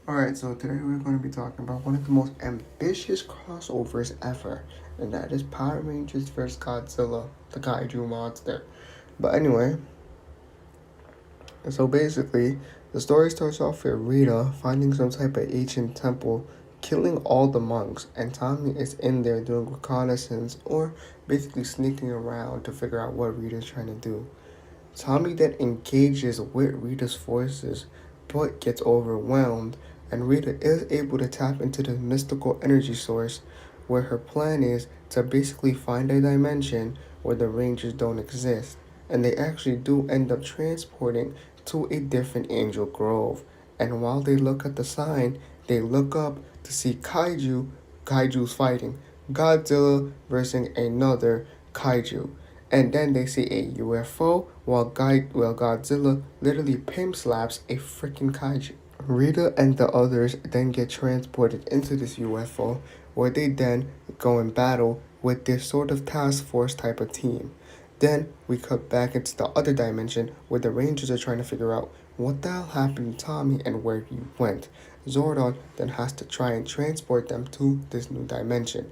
Alright, so today we're going to be talking about one of the most ambitious crossovers ever, and that is Power Rangers vs. Godzilla, the kaiju monster. But anyway, so basically, the story starts off with Rita finding some type of ancient temple, killing all the monks, and Tommy is in there doing reconnaissance or basically sneaking around to figure out what Rita's trying to do. Tommy then engages with Rita's forces, but gets overwhelmed, and Rita is able to tap into the mystical energy source, where her plan is to basically find a dimension where the Rangers don't exist, and they actually do end up transporting to a different angel grove. And while they look at the sign, they look up to see kaiju's fighting, Godzilla versus another kaiju, and then they see a UFO while Godzilla literally pimp slaps a freaking kaiju. Rita and the others then get transported into this UFO where they then go and battle with this sort of task force type of team. Then we cut back into the other dimension where the Rangers are trying to figure out what the hell happened to Tommy and where he went. Zordon then has to try and transport them to this new dimension.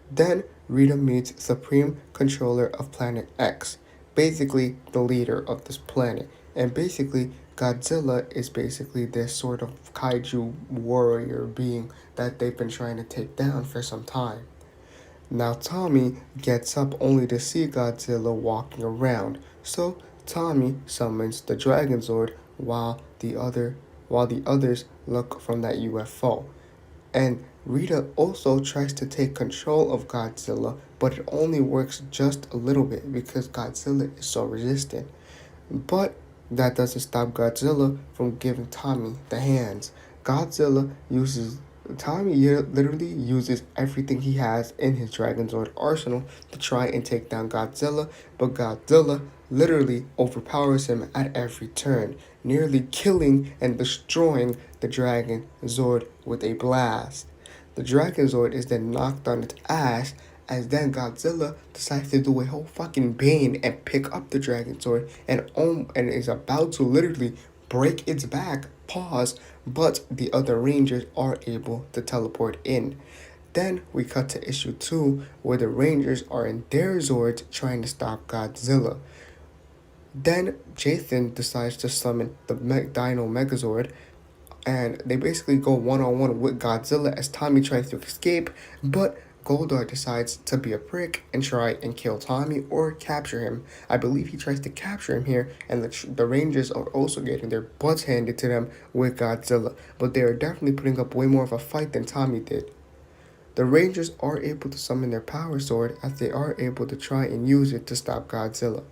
Then Rita meets Supreme Controller of Planet X, basically the leader of this planet. And basically, Godzilla is basically this sort of kaiju warrior being that they've been trying to take down for some time. Now Tommy gets up only to see Godzilla walking around, so Tommy summons the Dragon Zord while the others look from that UFO. And Rita also tries to take control of Godzilla, but it only works just a little bit because Godzilla is so resistant. But that doesn't stop Godzilla from giving Tommy the hands. Godzilla uses Tommy literally uses everything he has in his Dragon Zord arsenal to try and take down Godzilla, but Godzilla literally overpowers him at every turn, nearly killing and destroying the Dragon Zord with a blast. The Dragon Zord is then knocked on its ass as then Godzilla decides to do a whole fucking Bane and pick up the Dragon Sword and is about to literally break its back, pause, but the other Rangers are able to teleport in. Then we cut to issue 2 where the Rangers are in their Zords trying to stop Godzilla. Then Jason decides to summon the Dino Megazord and they basically go one-on-one with Godzilla as Tommy tries to escape, but Goldar decides to be a prick and try and kill Tommy or capture him. I believe he tries to capture him here, and the Rangers are also getting their butts handed to them with Godzilla, but they are definitely putting up way more of a fight than Tommy did. The Rangers are able to summon their power sword as they are able to try and use it to stop Godzilla.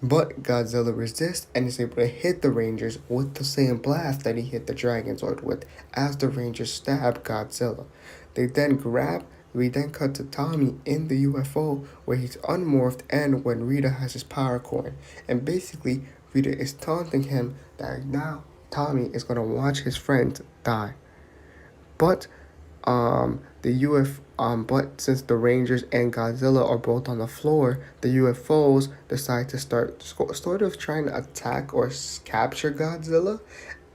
But Godzilla resists and is able to hit the Rangers with the same blast that he hit the Dragon Zord with as the Rangers stab Godzilla. We then cut to Tommy in the UFO where he's unmorphed and when Rita has his power coin. And basically, Rita is taunting him that now Tommy is going to watch his friends die. But but since the Rangers and Godzilla are both on the floor, the UFOs decide to start sort of trying to attack or capture Godzilla,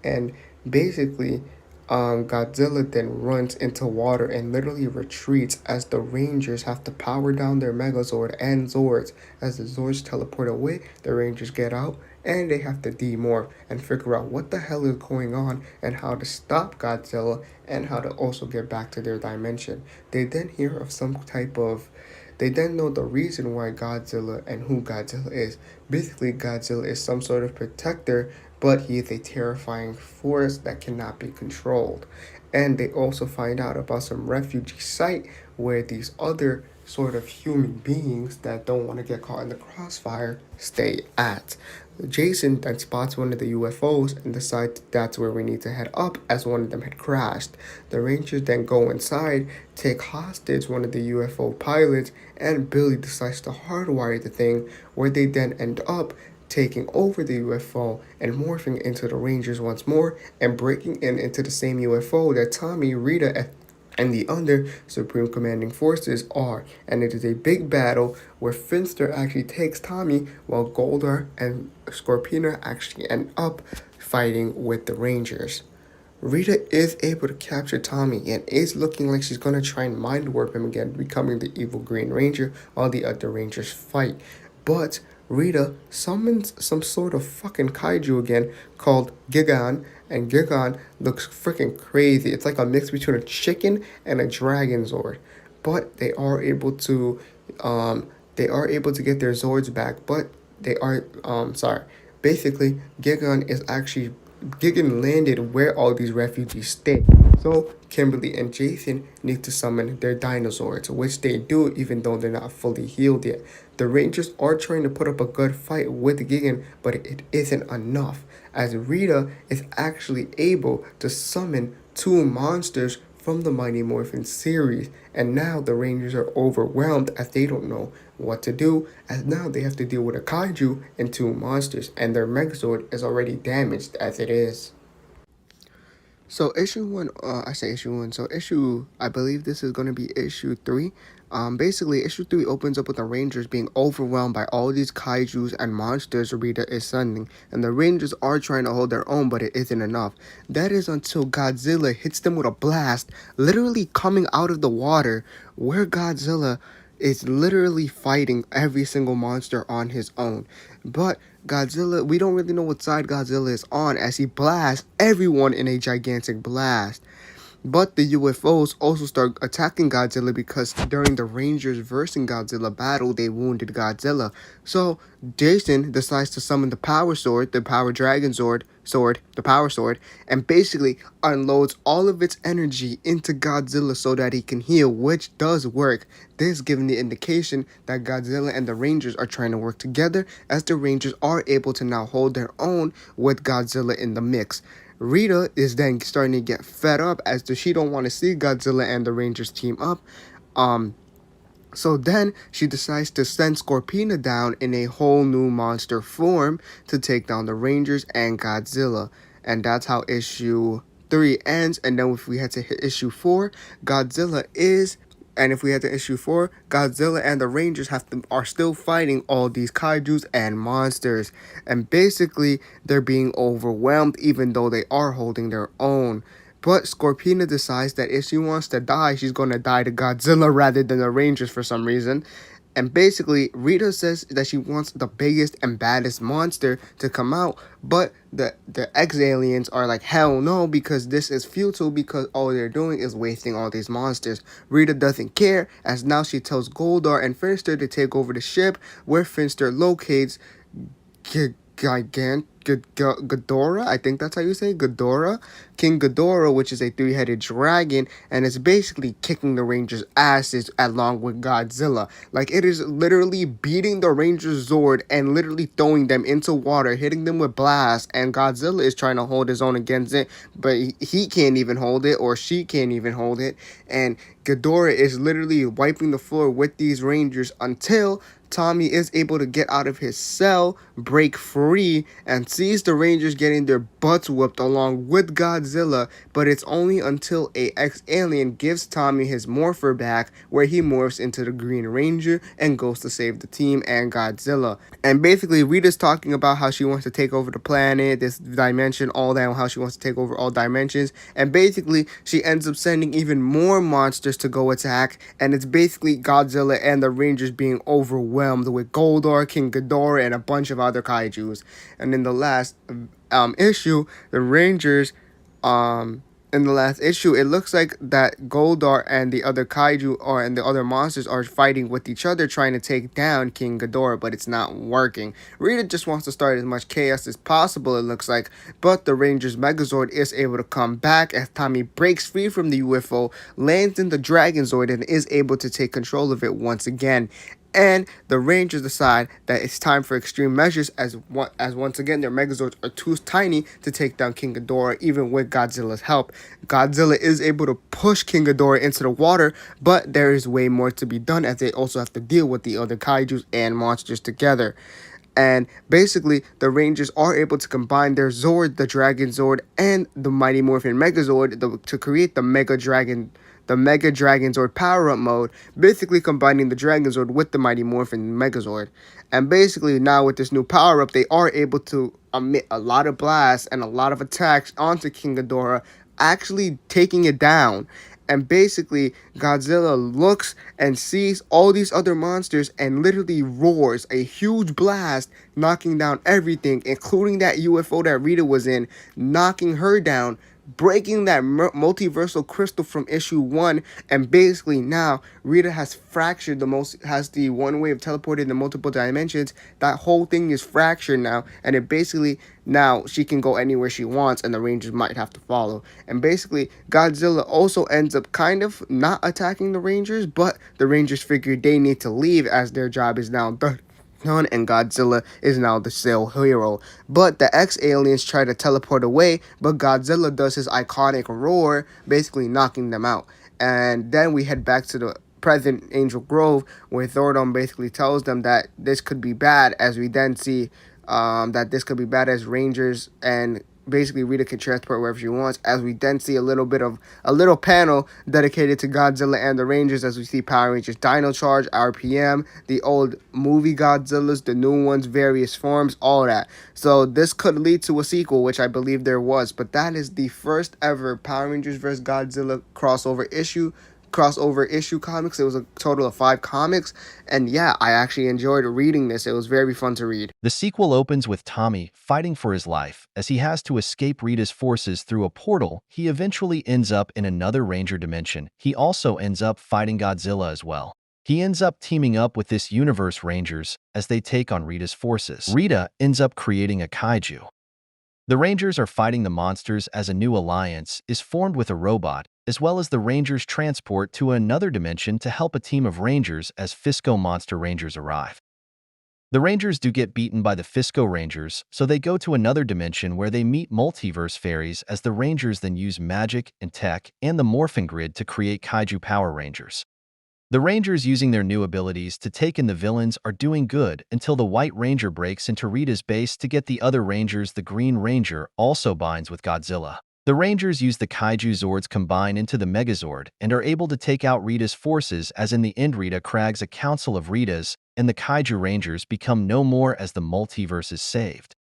and basically, Godzilla then runs into water and literally retreats as the Rangers have to power down their Megazord and Zords. As the Zords teleport away, the Rangers get out and they have to demorph and figure out what the hell is going on and how to stop Godzilla and how to also get back to their dimension. They then hear of some type of they then know the reason why Godzilla and who Godzilla is. Basically, Godzilla is some sort of protector, but he is a terrifying force that cannot be controlled. And they also find out about some refugee site where these other sort of human beings that don't want to get caught in the crossfire stay at. Jason then spots one of the UFOs and decides that's where we need to head up as one of them had crashed. The Rangers then go inside, take hostage one of the UFO pilots, and Billy decides to hardwire the thing where they then end up taking over the UFO and morphing into the Rangers once more and breaking into the same UFO that Tommy, Rita, and the other Supreme Commanding Forces are. And it is a big battle where Finster actually takes Tommy while Goldar and Scorpina actually end up fighting with the Rangers. Rita is able to capture Tommy and is looking like she's gonna try and mind warp him again, becoming the evil Green Ranger while the other Rangers fight. But Rita summons some sort of fucking kaiju again called Gigan, and Gigan looks freaking crazy. It's like a mix between a chicken and a dragon Zord. But um, they are able to get their Zords back. But they are sorry. Basically, Gigan landed where all these refugees stay. So Kimberly and Jason need to summon their dinosaurs, which they do even though they're not fully healed yet. The Rangers are trying to put up a good fight with Gigan, but it isn't enough, as Rita is actually able to summon two monsters from the Mighty Morphin series, and now the Rangers are overwhelmed as they don't know what to do, as now they have to deal with a kaiju and two monsters, and their Megazord is already damaged as it is. So issue one, I say issue one. So I believe this is going to be issue three. Basically, issue three opens up with the Rangers being overwhelmed by all these kaiju's and monsters Rita is sending, and the Rangers are trying to hold their own, but it isn't enough. That is until Godzilla hits them with a blast, literally coming out of the water, where Godzilla is literally fighting every single monster on his own. But Godzilla, we don't really know what side Godzilla is on as he blasts everyone in a gigantic blast. But the UFOs also start attacking Godzilla because during the Rangers versus Godzilla battle, they wounded Godzilla. So Jason decides to summon the Power Sword, the Power Dragon Sword, the Power Sword, and basically unloads all of its energy into Godzilla so that he can heal, which does work. This giving the indication that Godzilla and the Rangers are trying to work together, as the Rangers are able to now hold their own with Godzilla in the mix. Rita is then starting to get fed up as she don't want to see Godzilla and the Rangers team up. Um, so then she decides to send Scorpina down in a whole new monster form to take down the Rangers and Godzilla. And that's how issue 3 ends. And then if we had to hit issue 4, Godzilla is and if we head to issue 4, Godzilla and the Rangers are still fighting all these kaijus and monsters. And basically, they're being overwhelmed even though they are holding their own. But Scorpina decides that if she wants to die, she's going to die to Godzilla rather than the Rangers for some reason. And basically, Rita says that she wants the biggest and baddest monster to come out, but the ex-aliens are like, hell no, because this is futile, because all they're doing is wasting all these monsters. Rita doesn't care, as now she tells Goldar and Finster to take over the ship, where Finster locates Ghidorah, I think that's how you say Ghidorah, King Ghidorah, which is a three-headed dragon, and it's basically kicking the Rangers' asses along with Godzilla. Like, it is literally beating the Rangers' Zord and literally throwing them into water, hitting them with blasts, and Godzilla is trying to hold his own against it, but he can't even hold it, or she can't even hold it, and Ghidorah is literally wiping the floor with these Rangers until Tommy is able to get out of his cell, break free, and sees the Rangers getting their butts whooped along with Godzilla, but it's only until a ex-alien gives Tommy his morpher back, where he morphs into the Green Ranger and goes to save the team and Godzilla. And basically, Rita's talking about how she wants to take over the planet, this dimension, all that, and how she wants to take over all dimensions, and basically, she ends up sending even more monsters to go attack, and it's basically Godzilla and the Rangers being overwhelmed with Goldar, King Ghidorah, and a bunch of other kaijus. And in the last issue, the Rangers, in the last issue, it looks like that Goldar and the other kaiju and the other monsters are fighting with each other, trying to take down King Ghidorah, but it's not working. Rita just wants to start as much chaos as possible, it looks like, but the Rangers Megazord is able to come back as Tommy breaks free from the UFO, lands in the Dragon Zord, and is able to take control of it once again. And the Rangers decide that it's time for extreme measures, as once again their Megazords are too tiny to take down King Ghidorah, even with Godzilla's help. Godzilla is able to push King Ghidorah into the water, but there is way more to be done, as they also have to deal with the other kaijus and monsters together. And basically, the Rangers are able to combine their Zord, the Dragon Zord, and the Mighty Morphin Megazord to create the Mega Dragon Zord power-up mode, basically combining the Dragon Zord with the Mighty Morphin Megazord. And basically now with this new power-up, they are able to emit a lot of blasts and a lot of attacks onto King Ghidorah, actually taking it down. And basically, Godzilla looks and sees all these other monsters and literally roars a huge blast, knocking down everything, including that UFO that Rita was in, knocking her down, breaking that multiversal crystal from issue 1. And basically now Rita has fractured has the one way of teleporting to multiple dimensions. That whole thing is fractured now, and it basically now she can go anywhere she wants, and the Rangers might have to follow. And basically Godzilla also ends up kind of not attacking the Rangers, but the Rangers figure they need to leave as their job is now done, and Godzilla is now the sole hero. But the ex-aliens try to teleport away, but Godzilla does his iconic roar, basically knocking them out. And then we head back to the present Angel Grove, where Thordon basically tells them that this could be bad, as we then see that this could be bad as Rangers and basically Rita can transport wherever she wants, as we then see a little panel dedicated to Godzilla and the Rangers, as we see Power Rangers Dino Charge, RPM, the old movie Godzillas, the new ones, various forms, all that. So this could lead to a sequel, which I believe there was, but that is the first ever Power Rangers vs. Godzilla crossover issue comics. It was a total of 5 comics, and yeah, I actually enjoyed reading this. It was very fun to read. The sequel opens with Tommy fighting for his life as he has to escape Rita's forces through a portal. He eventually ends up in another Ranger dimension. He also ends up fighting Godzilla as well. He ends up teaming up with this universe Rangers as they take on Rita's forces. Rita ends up creating a kaiju. The Rangers are fighting the monsters as a new alliance is formed with a robot, as well as the Rangers transport to another dimension to help a team of Rangers as Fisco Monster Rangers arrive. The Rangers do get beaten by the Fisco Rangers, so they go to another dimension where they meet multiverse fairies as the Rangers then use magic and tech and the Morphin Grid to create Kaiju Power Rangers. The Rangers using their new abilities to take in the villains are doing good until the White Ranger breaks into Rita's base to get the other Rangers. The Green Ranger also binds with Godzilla. The Rangers use the Kaiju Zords combine into the Megazord and are able to take out Rita's forces, as in the end Rita crags a council of Ritas and the Kaiju Rangers become no more as the multiverse is saved.